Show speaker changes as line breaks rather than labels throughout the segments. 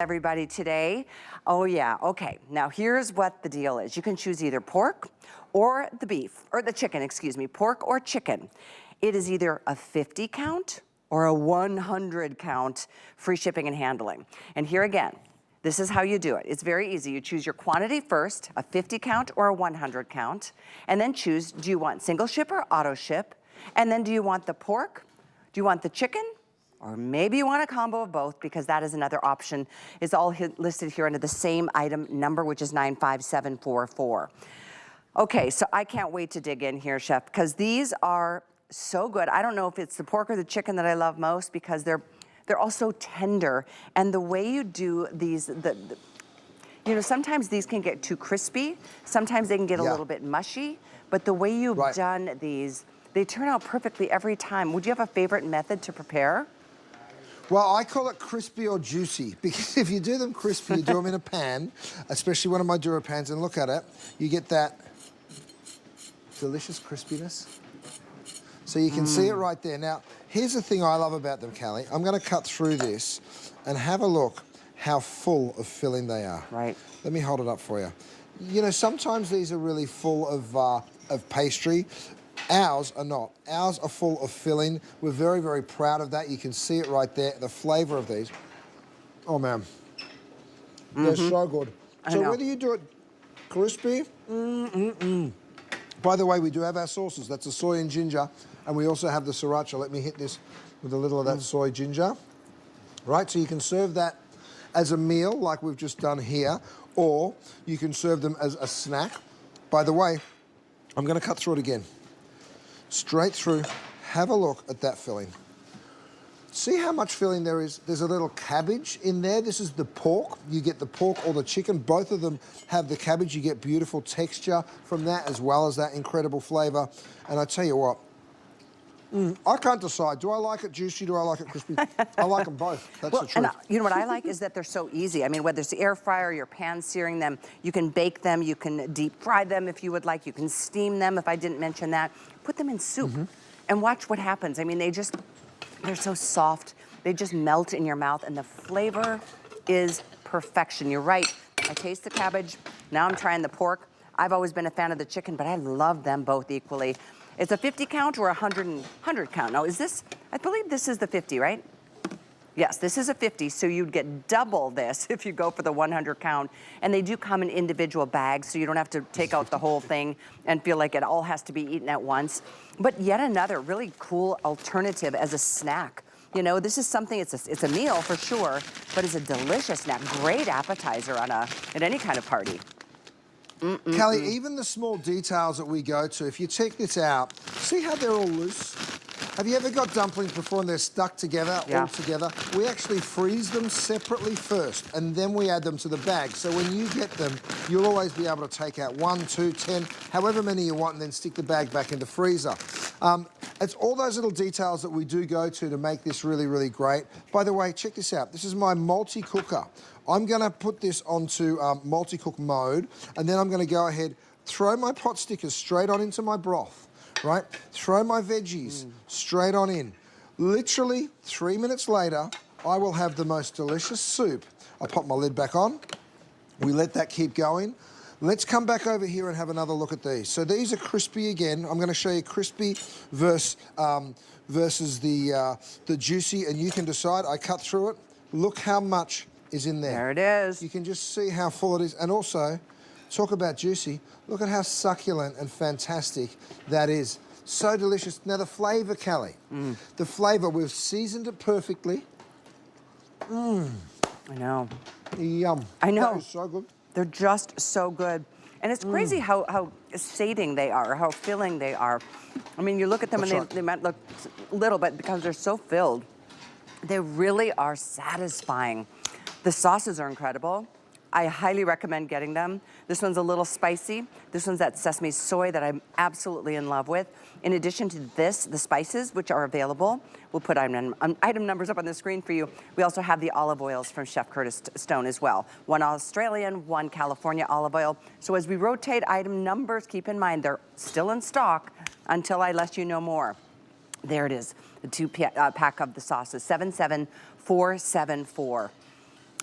Everybody today. Oh yeah, okay. Now here's what the deal is. You can choose either pork or the beef, or the chicken, excuse me, pork or chicken. It is either a 50 count or a 100 count, free shipping and handling. And here again, this is how you do it. It's very easy. You choose your quantity first, a 50 count or a 100 count, and then choose, do you want single ship or auto ship? And then do you want the pork? Do you want the chicken? Or maybe you want a combo of both, because that is another option. It's all listed here under the same item number, which is 95744. Okay, so I can't wait to dig in here, Chef, because these are so good. I don't know if it's the pork or the chicken that I love most, because they're all so tender. And the way you do these, you know, sometimes these can get too crispy. Sometimes they can get a little bit mushy. But the way you've done these, they turn out perfectly every time. Would you have a favorite method to prepare?
Well, I call it crispy or juicy, because if you do them crispy, you do them in a pan, especially one of my Dura pans, and look at it, you get that delicious crispiness. So you can see it right there. Now, here's the thing I love about them, Callie. I'm going to cut through this and have a look how full of filling they are.
Right.
Let me hold it up for you. You know, sometimes these are really full of pastry. Ours are not. Ours are full of filling. We're very, very proud of that. You can see it right there, the flavor of these. Oh, man. They're so good. So whether you do it crispy, By the way, we do have our sauces. That's the soy and ginger, and we also have the sriracha. Let me hit this with a little of that soy ginger. Right, so you can serve that as a meal like we've just done here, or you can serve them as a snack. By the way, I'm going to cut through it again. Straight through, have a look at that filling. See how much filling there is? There's a little cabbage in there. This is the pork. You get the pork or the chicken. Both of them have the cabbage. You get beautiful texture from that, as well as that incredible flavor. And I tell you what, I can't decide. Do I like it juicy? Do I like it crispy? I like them both. That's the truth.
And you know what I like is that they're so easy. I mean, whether it's the air fryer or you're pan searing them, you can bake them, you can deep fry them if you would like, you can steam them if I didn't mention that. Put them in soup and watch what happens. I mean, they're so soft. They just melt in your mouth, and the flavor is perfection. You're right. I taste the cabbage. Now I'm trying the pork. I've always been a fan of the chicken, but I love them both equally. It's a 50 count or a 100 count. Now, is this, I believe this is the 50, right? Yes, this is a 50, so you'd get double this if you go for the 100 count. And they do come in individual bags, so you don't have to take out the whole thing and feel like it all has to be eaten at once. But yet another really cool alternative as a snack. You know, this is something, it's a meal for sure, but it's a delicious snack. Great appetizer at any kind of party.
Callie, even the small details that we go to, if you check this out, see how they're all loose? Have you ever got dumplings before and they're stuck together, all together? We actually freeze them separately first, and then we add them to the bag. So when you get them, you'll always be able to take out 1, 2, 10, however many you want, and then stick the bag back in the freezer. It's all those little details that we do go to make this really, really great. By the way, check this out. This is my multi-cooker. I'm going to put this onto multi-cook mode, and then I'm going to go ahead, throw my pot stickers straight on into my broth. Right? Throw my veggies straight on in. Literally 3 minutes later, I will have the most delicious soup. I pop my lid back on. We let that keep going. Let's come back over here and have another look at these. So these are crispy again. I'm going to show you crispy versus the juicy, and you can decide. I cut through it. Look how much is in there.
There it is.
You can just see how full it is. And also, talk about juicy. Look at how succulent and fantastic that is. So delicious. Now the flavor, Callie. The flavor, we've seasoned it perfectly.
I know.
Yum.
I know.
That is so good.
They're just so good. And it's crazy how sating they are, how filling they are. I mean, you look at them and they might look little, but because they're so filled, they really are satisfying. The sauces are incredible. I highly recommend getting them. This one's a little spicy. This one's that sesame soy that I'm absolutely in love with. In addition to this, the spices, which are available, we'll put item numbers up on the screen for you. We also have the olive oils from Chef Curtis Stone as well. 1 Australian, 1 California olive oil. So as we rotate item numbers, keep in mind they're still in stock until I let you know more. There it is, the 2-pack of the sauces, 77474.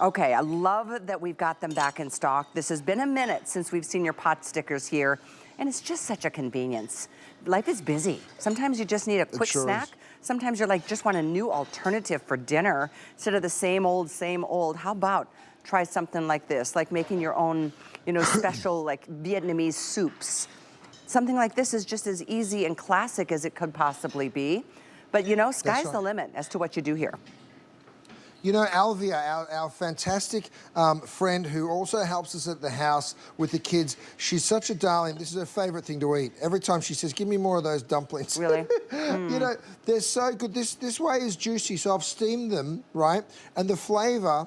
Okay, I love that we've got them back in stock. This has been a minute since we've seen your pot stickers here, and it's just such a convenience. Life is busy. Sometimes you just need a quick snack. Sometimes you're like, just want a new alternative for dinner instead of the same old, same old. How about try something like this, like making your own, special like Vietnamese soups. Something like this is just as easy and classic as it could possibly be. But sky's the limit as to what you do here.
Alvia, our fantastic friend who also helps us at the house with the kids, she's such a darling. This is her favorite thing to eat. Every time she says, give me more of those dumplings.
Really?
They're so good. This way is juicy, so I've steamed them, right? And the flavor,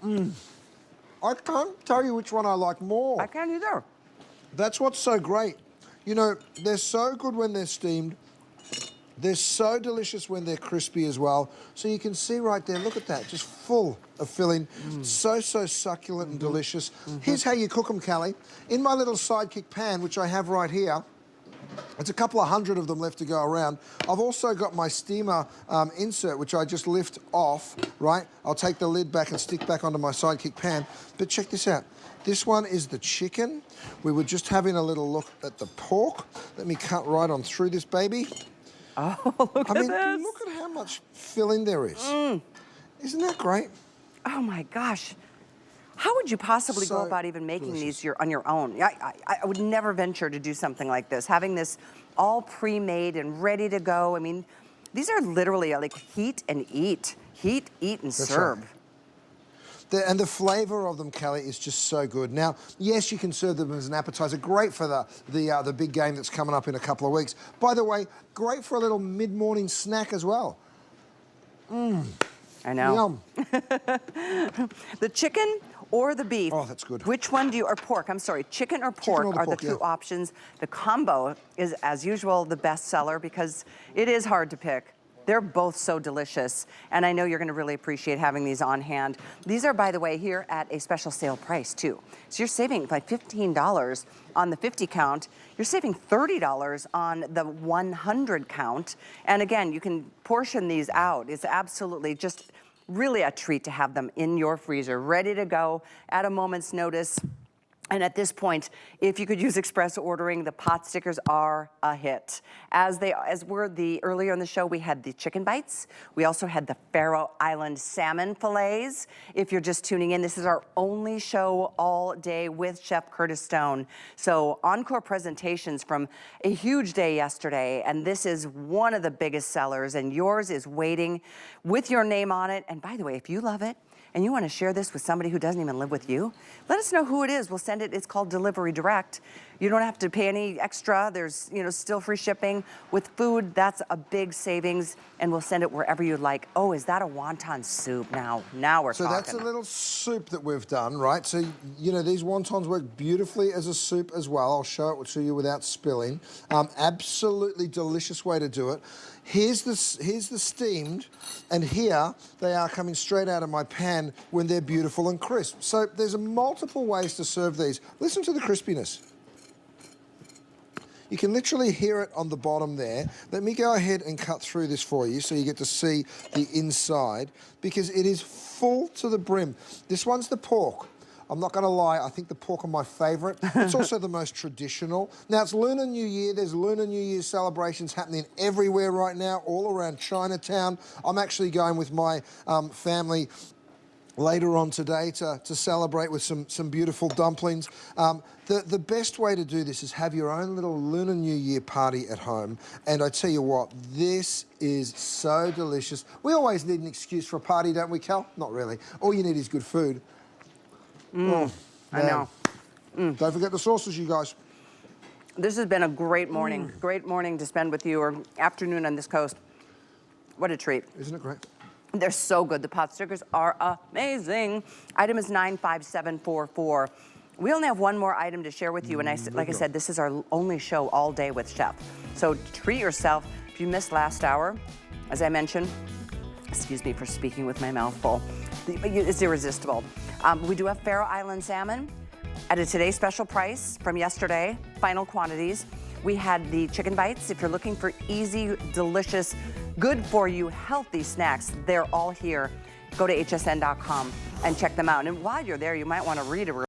I can't tell you which one I like more.
I can't either.
That's what's so great. They're so good when they're steamed. They're so delicious when they're crispy as well. So you can see right there, look at that, just full of filling. So succulent and delicious. Here's how you cook them, Callie. In my little sidekick pan, which I have right here, it's a couple of hundred of them left to go around. I've also got my steamer insert, which I just lift off, right? I'll take the lid back and stick back onto my sidekick pan. But check this out. This one is the chicken. We were just having a little look at the pork. Let me cut right on through this baby.
Oh, look at this.
Look at how much filling there is. Isn't that great?
Oh my gosh. How would you possibly go about even making these on your own? I would never venture to do something like this. Having this all pre-made and ready to go. I mean, these are literally like heat and eat. Heat, eat, and serve.
Right. And the flavor of them, Callie, is just so good. Now, yes, you can serve them as an appetizer. Great for the big game that's coming up in a couple of weeks. By the way, great for a little mid-morning snack as well.
I know.
Yum.
The chicken or the beef.
Oh, that's good.
Which one do you, or pork, I'm sorry, chicken or pork are the two options. The combo is, as usual, the best seller because it is hard to pick. They're both so delicious, and I know you're gonna really appreciate having these on hand. These are, by the way, here at a special sale price, too. So you're saving like $15 on the 50 count. You're saving $30 on the 100 count. And again, you can portion these out. It's absolutely just really a treat to have them in your freezer, ready to go at a moment's notice. And at this point, if you could use express ordering, the pot stickers are a hit. Earlier in the show, we had the chicken bites. We also had the Faroe Island salmon fillets. If you're just tuning in, this is our only show all day with Chef Curtis Stone. So encore presentations from a huge day yesterday, and this is one of the biggest sellers, and yours is waiting with your name on it. And by the way, if you love it, and you want to share this with somebody who doesn't even live with you, let us know who it is. We'll send it. It's called Delivery Direct. You don't have to pay any extra. There's, still free shipping. With food, that's a big savings, and we'll send it wherever you'd like. Oh, is that a wonton soup now? Now we're talking.
So that's a little soup that we've done, right? So, these wontons work beautifully as a soup as well. I'll show it to you without spilling. Absolutely delicious way to do it. Here's the steamed, and here they are coming straight out of my pan when they're beautiful and crisp. So there's multiple ways to serve these. Listen to the crispiness. You can literally hear it on the bottom there. Let me go ahead and cut through this for you so you get to see the inside because it is full to the brim. This one's the pork. I'm not going to lie, I think the pork are my favourite. It's also the most traditional. Now, it's Lunar New Year. There's Lunar New Year celebrations happening everywhere right now, all around Chinatown. I'm actually going with my family later on today to celebrate with some beautiful dumplings. The best way to do this is have your own little Lunar New Year party at home. And I tell you what, this is so delicious. We always need an excuse for a party, don't we, Cal? Not really. All you need is good food.
I know.
Don't forget the sauces, you guys.
This has been a great morning. Great morning to spend with you, or afternoon on this coast. What a treat.
Isn't it great?
They're so good. The pot stickers are amazing. Item is 95744. We only have one more item to share with you, and like I said, this is our only show all day with Chef. So treat yourself. If you missed last hour, as I mentioned, excuse me for speaking with my mouth full, it's irresistible. We do have Faroe Island salmon at a today's special price from yesterday, final quantities. We had the chicken bites. If you're looking for easy, delicious, good for you, healthy snacks, they're all here. go to hsn.com and check them out. And while you're there, you might want to read a